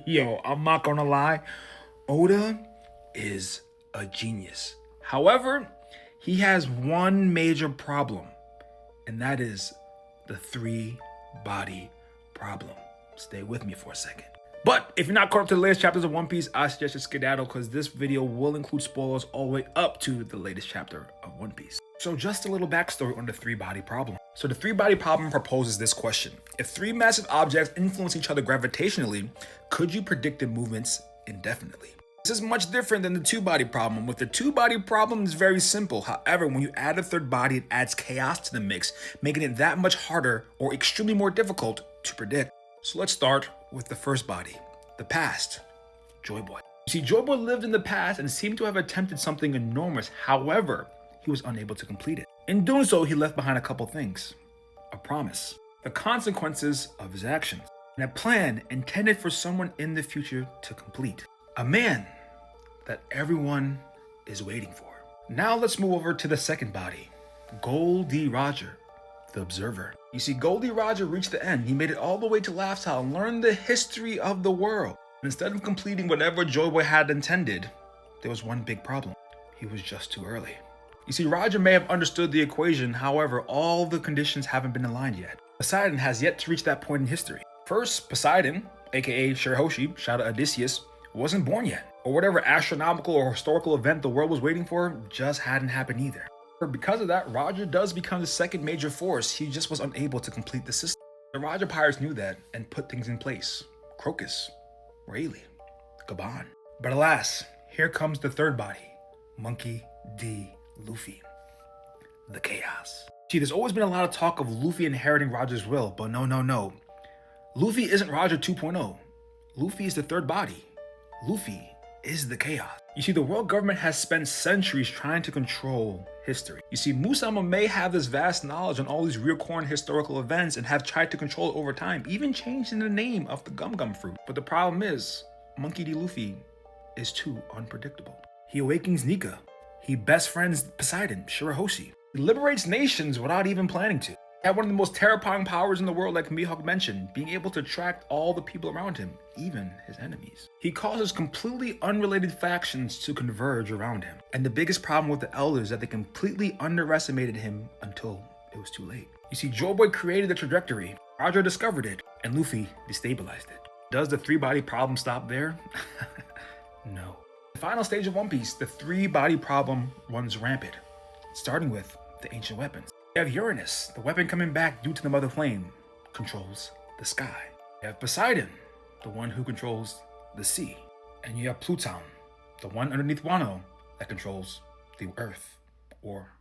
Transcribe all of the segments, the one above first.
Yo, I'm not gonna lie. Oda is a genius. However, he has one major problem, and that is the three body problem. Stay with me for a second. But if you're not caught up to the latest chapters of One Piece, I suggest you skedaddle because this video will include spoilers all the way up to the latest chapter of One Piece. So just a little backstory on the three body problem. So the three body problem proposes this question. If three massive objects influence each other gravitationally, could you predict their movements indefinitely? This is much different than the two body problem. With the two body problem, it's very simple. However, when you add a third body, it adds chaos to the mix, making it that much harder or extremely more difficult to predict. So let's start with the first body, the past, Joy Boy. You see, Joy Boy lived in the past and seemed to have attempted something enormous. However, he was unable to complete it. In doing so, he left behind a couple things. A promise, the consequences of his actions, and a plan intended for someone in the future to complete. A man that everyone is waiting for. Now let's move over to the second body, Gol D. Roger, the Observer. You see, Gol D. Roger reached the end. He made it all the way to Laugh and learned the history of the world. Instead of completing whatever Joy Boy had intended, there was one big problem. He was just too early. You see, Roger may have understood the equation, however, all the conditions haven't been aligned yet. Poseidon has yet to reach that point in history. First, Poseidon, aka Shirahoshi, shout out Odysseus, wasn't born yet. Or whatever astronomical or historical event the world was waiting for just hadn't happened either. Because of that, Roger does become the second major force. He just was unable to complete the system. The Roger Pirates knew that and put things in place. Crocus, Rayleigh, Gaban. But alas, here comes the third body, Monkey D. Luffy, the Chaos. See, there's always been a lot of talk of Luffy inheriting Roger's will, but no. Luffy isn't Roger 2.0. Luffy is the third body. Luffy is the Chaos. You see, the world government has spent centuries trying to control history. You see, Musama may have this vast knowledge on all these recurrent historical events and have tried to control it over time, even changing the name of the Gum Gum fruit. But the problem is, Monkey D. Luffy is too unpredictable. He awakens Nika. He best friends Poseidon, Shirahoshi. He liberates nations without even planning to. He had one of the most terrifying powers in the world, like Mihawk mentioned, being able to attract all the people around him, even his enemies. He causes completely unrelated factions to converge around him. And the biggest problem with the elders is that they completely underestimated him until it was too late. You see, Joy Boy created the trajectory, Roger discovered it, and Luffy destabilized it. Does the three body problem stop there? No. The final stage of One Piece, the three body problem runs rampant, starting with the ancient weapons. You have Uranus, the weapon coming back due to the Mother Flame, controls the sky. You have Poseidon, the one who controls the sea. And you have Pluton, the one underneath Wano that controls the earth or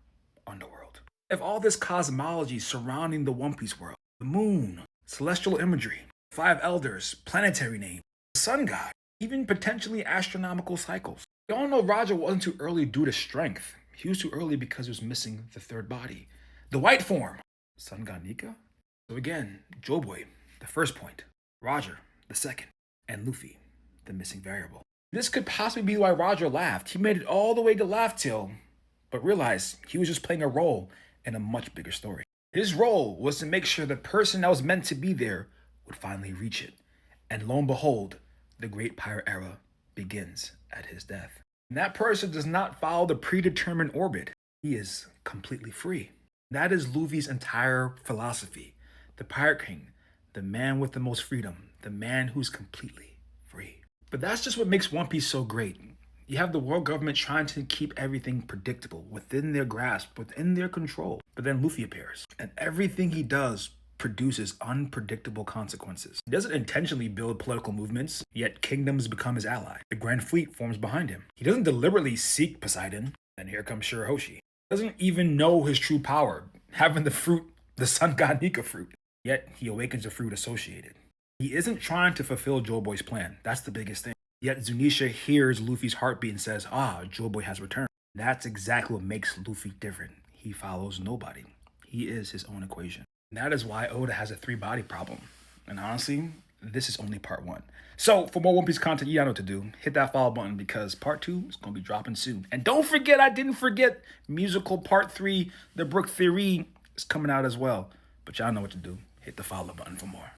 underworld. You have all this cosmology surrounding the One Piece world. The moon, celestial imagery, five elders, planetary name, the sun god, even potentially astronomical cycles. You all know Roger wasn't too early due to strength. He was too early because he was missing the third body. The white form, Sun God Nika. So again, Joy Boy, the first point, Roger, the second, and Luffy, the missing variable. This could possibly be why Roger laughed. He made it all the way to Laugh Tale, but realized he was just playing a role in a much bigger story. His role was to make sure the person that was meant to be there would finally reach it. And lo and behold, the Great Pirate Era begins at his death. And that person does not follow the predetermined orbit. He is completely free. That is Luffy's entire philosophy. The Pirate King, the man with the most freedom, the man who's completely free. But that's just what makes One Piece so great. You have the world government trying to keep everything predictable, within their grasp, within their control. But then Luffy appears, and everything he does produces unpredictable consequences. He doesn't intentionally build political movements, yet kingdoms become his ally. The Grand Fleet forms behind him. He doesn't deliberately seek Poseidon, and here comes Shirahoshi. He doesn't even know his true power, having the fruit, the Sun God Nika fruit, yet he awakens the fruit associated. He isn't trying to fulfill Joy Boy's plan. That's the biggest thing. Yet Zunisha hears Luffy's heartbeat and says, Joy Boy has returned. That's exactly what makes Luffy different. He follows nobody. He is his own equation. That is why Oda has a three body problem. And honestly, this is only part one. So for more One Piece content, you know what to do. Hit that follow button because part 2 is going to be dropping soon. And don't forget, I didn't forget, musical part 3, The Brook Theory is coming out as well. But y'all know what to do. Hit the follow button for more.